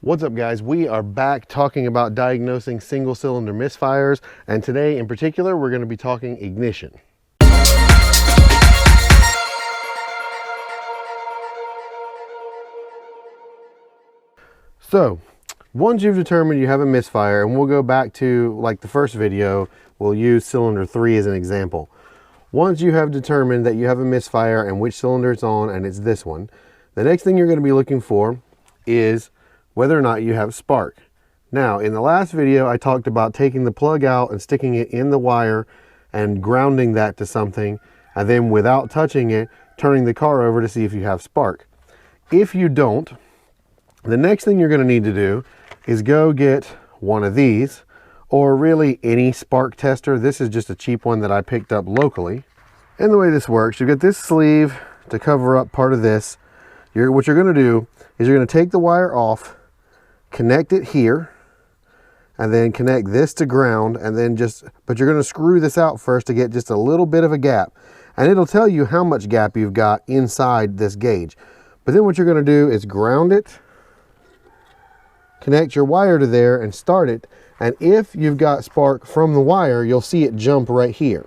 What's up, guys? We are back talking about diagnosing single cylinder misfires, and today in particular we're going to be talking ignition. So once you've determined you have a misfire, and we'll go back to like the first video, we'll use cylinder 3 as an example. Once you have determined that you have a misfire and which cylinder it's on, and it's this one, the next thing you're going to be looking for is whether or not you have spark. Now, in the last video, I talked about taking the plug out and sticking it in the wire and grounding that to something, and then without touching it, turning the car over to see if you have spark. If you don't, the next thing you're going to need to do is go get one of these, or really any spark tester. This is just a cheap one that I picked up locally. And the way this works, you get this sleeve to cover up part of this. What you're going to do is you're going to take the wire off, connect it here, and then connect this to ground, and then but you're going to screw this out first to get just a little bit of a gap, and it'll tell you how much gap you've got inside this gauge. But then what you're going to do is ground it, connect your wire to there, and start it, and if you've got spark from the wire, you'll see it jump right here.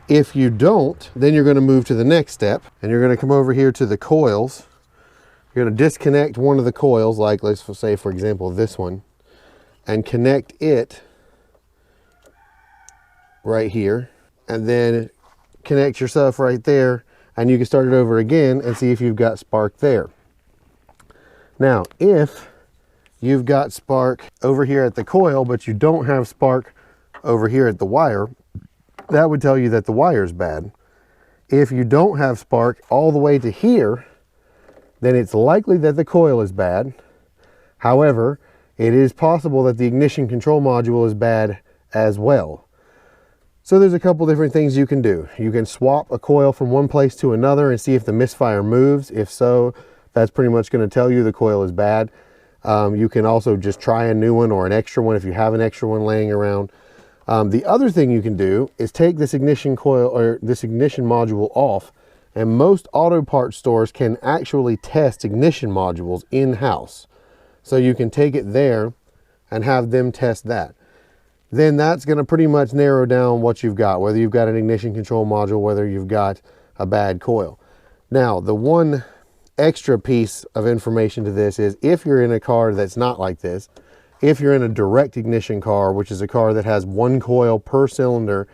If you don't, then you're going to move to the next step, and you're going to come over here to the coils. You're going to disconnect one of the coils, like let's say for example this one, and connect it right here, and then connect yourself right there, and you can start it over again and see if you've got spark there. Now, if you've got spark over here at the coil, but you don't have spark over here at the wire, that would tell you that the wire is bad. If you don't have spark all the way to here, then it's likely that the coil is bad. However, it is possible that the ignition control module is bad as well. So there's a couple different things you can do. You can swap a coil from one place to another and see if the misfire moves. If so, that's pretty much going to tell you the coil is bad. You can also just try a new one or an extra one if you have an extra one laying around. The other thing you can do is take this ignition coil or this ignition module off, and most auto parts stores can actually test ignition modules in-house. So you can take it there and have them test that. Then that's going to pretty much narrow down what you've got, whether you've got an ignition control module, whether you've got a bad coil. Now, the one extra piece of information to this is if you're in a car that's not like this, if you're in a direct ignition car, which is a car that has one coil per cylinder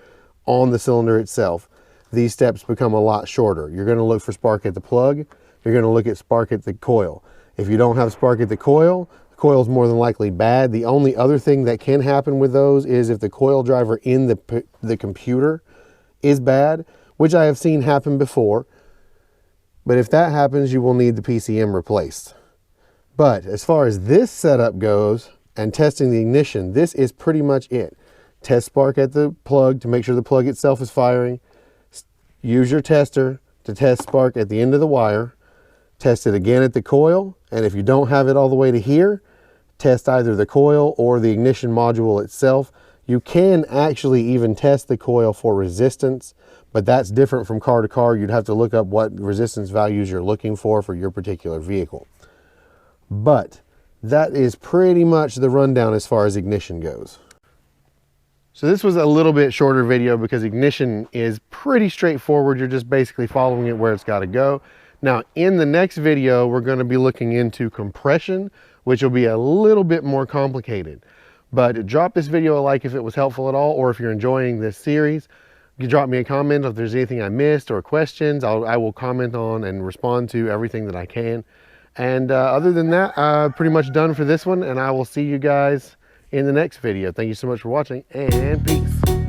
on the cylinder itself, these steps become a lot shorter. You're going to look for spark at the plug. You're going to look at spark at the coil. If you don't have spark at the coil is more than likely bad. The only other thing that can happen with those is if the coil driver in the computer is bad, which I have seen happen before. But if that happens, you will need the PCM replaced. But as far as this setup goes and testing the ignition, this is pretty much it. Test spark at the plug to make sure the plug itself is firing. Use your tester to test spark at the end of the wire. Test it again at the coil, and if you don't have it all the way to here, test either the coil or the ignition module itself. You can actually even test the coil for resistance, but that's different from car to car. You'd have to look up what resistance values you're looking for your particular vehicle. But that is pretty much the rundown as far as ignition goes. So this was a little bit shorter video because ignition is pretty straightforward. You're just basically following it where it's got to go. Now, in the next video, we're going to be looking into compression, which will be a little bit more complicated. But drop this video a like if it was helpful at all, or if you're enjoying this series. You can drop me a comment if there's anything I missed or questions. I will comment on and respond to everything that I can. And other than that, pretty much done for this one, and I will see you guys in the next video. Thank you so much for watching, and peace.